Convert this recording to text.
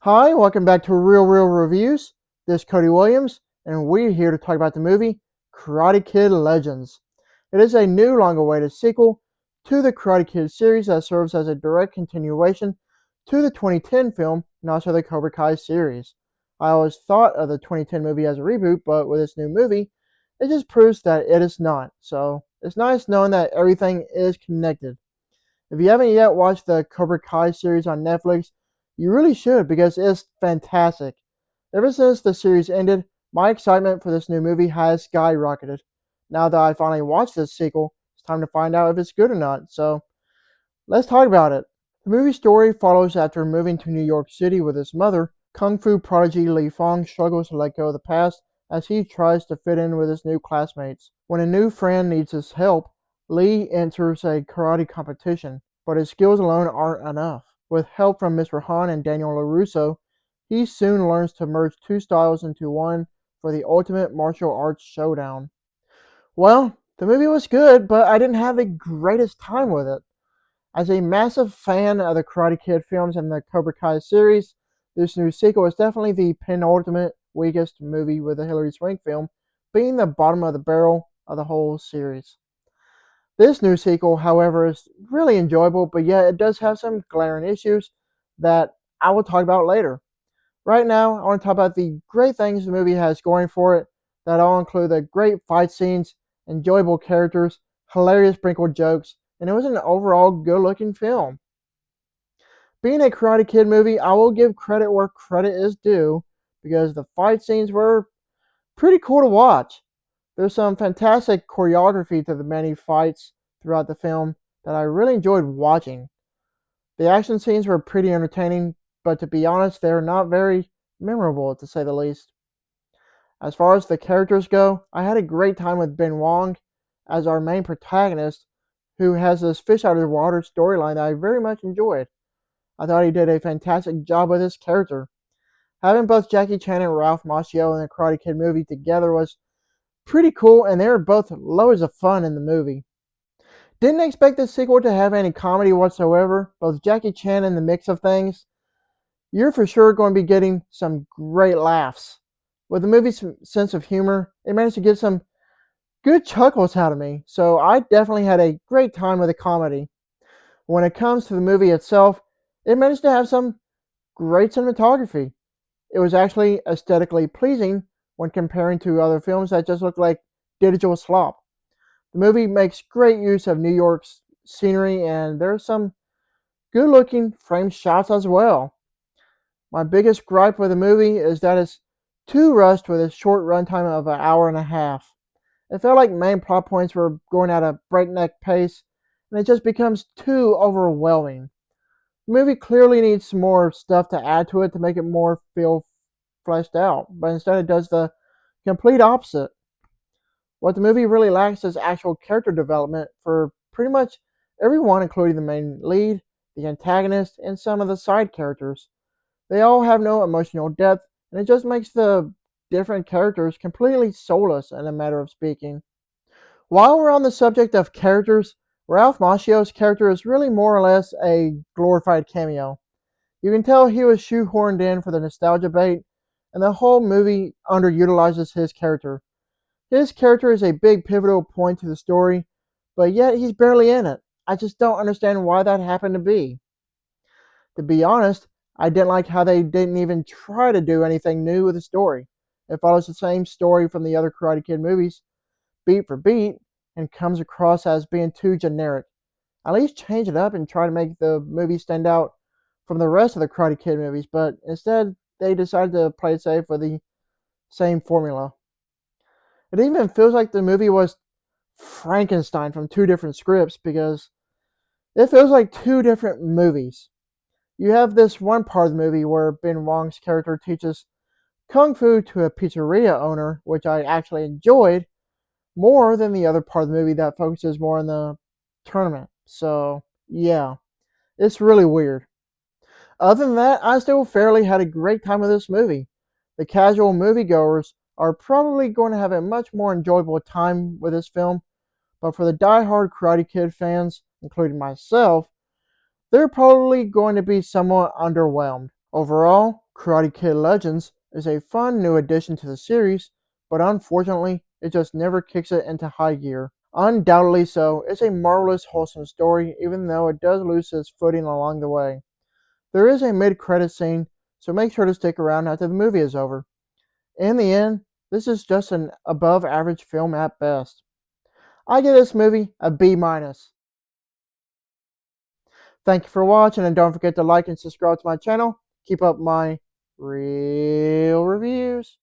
Hi, welcome back to Real Reviews. This is Cody Williams, and we're here to talk about the movie Karate Kid Legends. It is a new, long-awaited sequel to the Karate Kid series that serves as a direct continuation to the 2010 film and also the Cobra Kai series. I always thought of the 2010 movie as a reboot, but with this new movie, it just proves that it is not. So it's nice knowing that everything is connected. If you haven't yet watched the Cobra Kai series on Netflix, you really should because it's fantastic. Ever since the series ended, my excitement for this new movie has skyrocketed. Now that I finally watched this sequel, it's time to find out if it's good or not. So, let's talk about it. The movie story follows after moving to New York City with his mother. Kung Fu prodigy Li Fong struggles to let go of the past as he tries to fit in with his new classmates. When a new friend needs his help, Li enters a karate competition, but his skills alone aren't enough. With help from Mr. Han and Daniel LaRusso, he soon learns to merge two styles into one for the ultimate martial arts showdown. Well, the movie was good, but I didn't have the greatest time with it. As a massive fan of the Karate Kid films and the Cobra Kai series, this new sequel is definitely the penultimate weakest movie, with the Hilary Swank film being the bottom of the barrel of the whole series. This new sequel, however, is really enjoyable, but yet it does have some glaring issues that I will talk about later. Right now, I want to talk about the great things the movie has going for it that all include the great fight scenes, enjoyable characters, hilarious sprinkled jokes, and it was an overall good looking film. Being a Karate Kid movie, I will give credit where credit is due because the fight scenes were pretty cool to watch. There's some fantastic choreography to the many fights throughout the film that I really enjoyed watching. The action scenes were pretty entertaining, but to be honest, they're not very memorable to say the least. As far as the characters go, I had a great time with Ben Wang as our main protagonist, who has this fish out of the water storyline that I very much enjoyed. I thought he did a fantastic job with his character. Having both Jackie Chan and Ralph Macchio in the Karate Kid movie together was pretty cool, and they were both loads of fun in the movie. Didn't expect the sequel to have any comedy whatsoever, but with Jackie Chan in the mix of things, you're for sure going to be getting some great laughs. With the movie's sense of humor, it managed to get some good chuckles out of me, so I definitely had a great time with the comedy. When it comes to the movie itself, it managed to have some great cinematography. It was actually aesthetically pleasing when comparing to other films that just look like digital slop. The movie makes great use of New York's scenery, and there's some good looking frame shots as well. My biggest gripe with the movie is that it's too rushed with a short runtime of an hour and a half. It felt like main plot points were going at a breakneck pace, and it just becomes too overwhelming. The movie clearly needs some more stuff to add to it to make it more feel fleshed out, but instead it does the complete opposite. What the movie really lacks is actual character development for pretty much everyone, including the main lead, the antagonist, and some of the side characters. They all have no emotional depth, and it just makes the different characters completely soulless in a matter of speaking. While we're on the subject of characters, Ralph Macchio's character is really more or less a glorified cameo. You can tell he was shoehorned in for the nostalgia bait, and the whole movie underutilizes his character. His character is a big pivotal point to the story, but yet he's barely in it. I just don't understand why that happened to be. To be honest, I didn't like how they didn't even try to do anything new with the story. It follows the same story from the other Karate Kid movies, beat for beat, and comes across as being too generic. At least change it up and try to make the movie stand out from the rest of the Karate Kid movies, but instead they decided to play it safe with the same formula. It even feels like the movie was Frankenstein from two different scripts because it feels like two different movies. You have this one part of the movie where Ben Wong's character teaches Kung Fu to a pizzeria owner, which I actually enjoyed more than the other part of the movie that focuses more on the tournament. So, yeah, it's really weird. Other than that, I still fairly had a great time with this movie. The casual moviegoers are probably going to have a much more enjoyable time with this film, but for the die-hard Karate Kid fans, including myself, they're probably going to be somewhat underwhelmed. Overall, Karate Kid Legends is a fun new addition to the series, but unfortunately, it just never kicks it into high gear. Undoubtedly so, it's a marvelous, wholesome story, even though it does lose its footing along the way. There is a mid-credit scene, so make sure to stick around after the movie is over. In the end, this is just an above average film at best. I give this movie a B minus. Thank you for watching, and don't forget to like and subscribe to my channel. Keep up my real reviews.